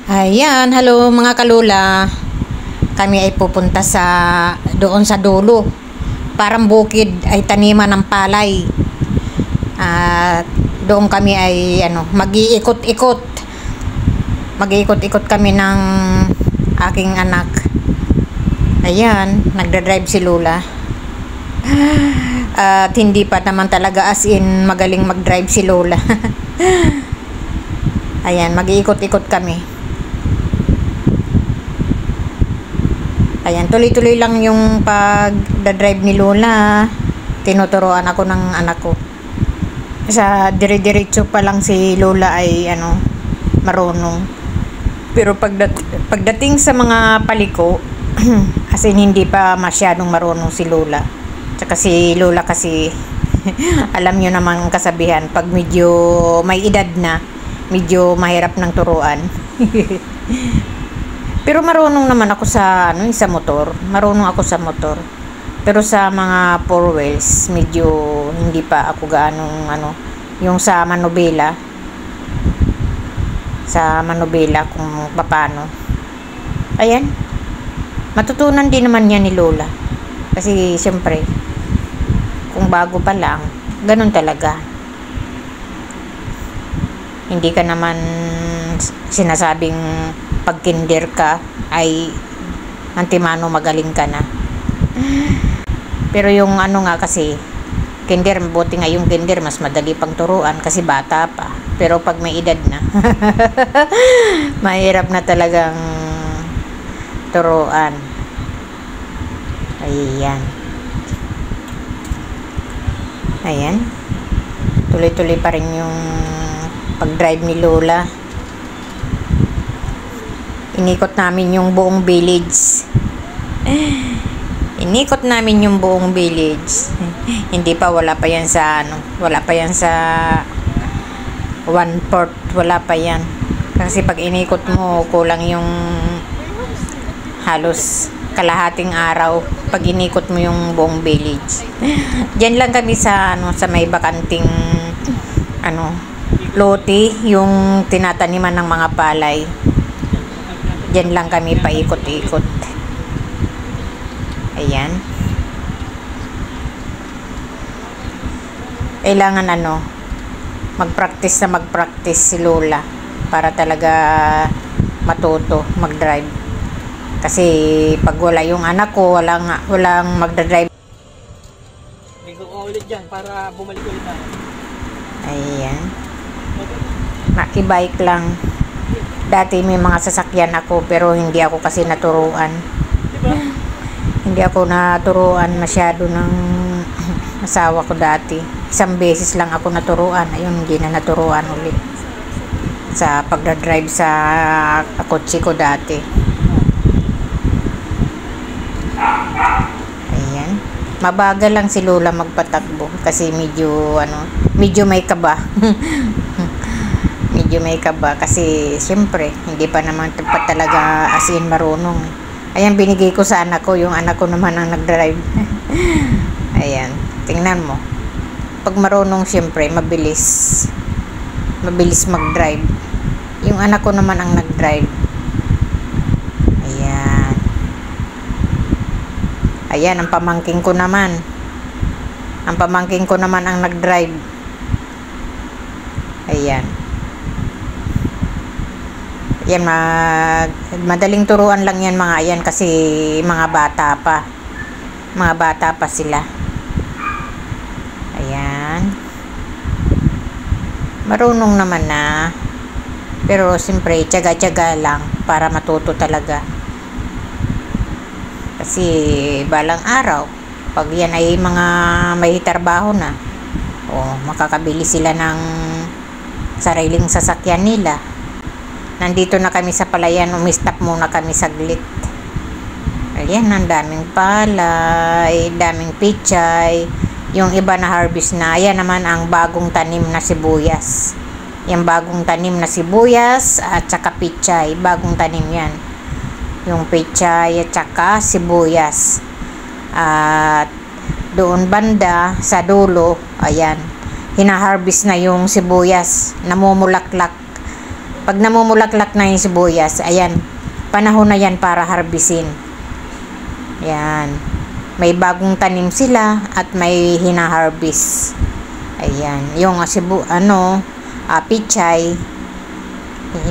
Ayan, hello mga kalula. Kami ay pupunta doon sa dulo. Parang bukid ay taniman ng palay. At doon kami ay mag-iikot-ikot. Mag-iikot-ikot kami ng aking anak. Ayan, nagdadrive si Lola. At hindi pa naman talaga as in magaling mag-drive si Lola. Ayan, mag-iikot-ikot kami. Ayan, tuloy-tuloy lang yung pag-drive ni Lola. Tinuturoan ako ng anak ko. Sa dire-diretso pa lang si Lola ay marunong. Pero pagdating sa mga paliko, as in hindi pa masyadong marunong si Lola. Tsaka si Lola kasi alam nyo naman ang kasabihan, pag medyo may edad na, medyo mahirap ng turuan. Pero marunong naman ako sa motor. Marunong ako sa motor. Pero sa mga four wheels, medyo hindi pa ako gaanong yung sa manubela. Sa manubela kung paano. Ayan. Matutunan din naman yan ni Lola. Kasi siyempre, kung bago pa lang, ganun talaga. Hindi ka naman sinasabing pag kinder ka ay antimano magaling ka na. Pero yung kasi kinder, buti nga yung kinder mas madali pang turuan kasi bata pa. Pero pag may edad na mahirap na talagang turuan. Ayan, tuloy-tuloy pa rin yung pag-drive ni Lola. Inikot namin yung buong village. Inikot namin yung buong village. Hindi pa, wala pa yan sa wala pa yan sa 1/4, wala pa yan. Kasi pag inikot mo, kulang yung halos kalahating araw pag inikot mo yung buong village. Diyan lang kami sa may bakanting lote, yung tinataniman ng mga palay. Diyan lang kami paikot-ikot. Ayan. Kailangan mag-practice si Lola para talaga matuto mag-drive. Kasi pag wala yung anak ko, walang magdadrive. Linggo ko ulit dyan para bumalik ulit na. Ayan. Nakibike lang. Dati may mga sasakyan ako pero hindi ako kasi naturuan. Diba? Hindi ako naturuan masyado ng asawa ko dati. Isang beses lang ako naturuan. Ayun, hindi na naturuan ulit. Sa pagdadrive sa kotse ko dati. Ayan. Mabagal lang si Lola magpatakbo kasi medyo may kaba. Medyo may kaba kasi siyempre hindi pa naman talaga as in marunong. Ayan, binigay ko sa anak ko, yung anak ko naman ang nagdrive. Ayan, tingnan mo, pag marunong siyempre mabilis magdrive. Yung anak ko naman ang nagdrive. Ayan, ang pamangking ko naman ang nagdrive. Ayan. Yan, madaling turuan lang yan mga yan kasi mga bata pa sila. Ayan, marunong naman na, pero siyempre tiyaga-tiyaga lang para matuto talaga. Kasi balang araw pag yan ay mga may trabaho na, makakabili sila ng sariling sasakyan nila. Nandito na kami sa palayan, umistop muna kami saglit. Ayan, ang daming palay, daming pichay. Yung iba na harvest na. Ayan naman ang bagong tanim na sibuyas. Yung bagong tanim na sibuyas at saka pichay. Bagong tanim yan. Yung pichay at saka sibuyas. At doon banda sa dulo, ayan, hinaharvest na yung sibuyas, namumulaklak. Pag namumulaklak na yung sibuyas, ayan, panahon na yan para harbisin. Yan. May bagong tanim sila at may hinaharvest. Ayan. Yung pichay,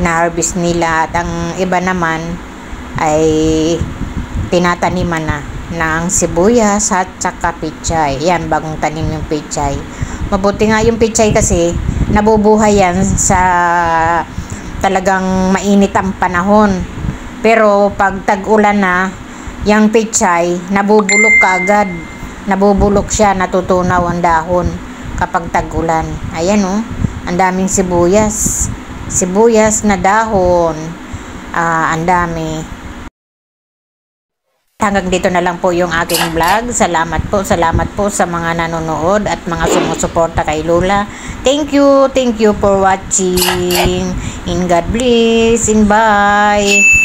hinaharvest nila. At ang iba naman ay tinataniman na ng sibuyas at saka pichay. Yan, bagong tanim yung pichay. Mabuti nga yung pichay kasi nabubuhay yan sa talagang mainit ang panahon. Pero pag tag-ulan na, yung pichay, nabubulok kaagad. Nabubulok siya, natutunaw ang dahon kapag tag-ulan. Ayan oh, ang daming sibuyas. Sibuyas na dahon. Ang dami. Hanggang dito na lang po yung aking vlog. Salamat po sa mga nanonood at mga sumusuporta kay Lola. Thank you for watching. In God bless, and bye.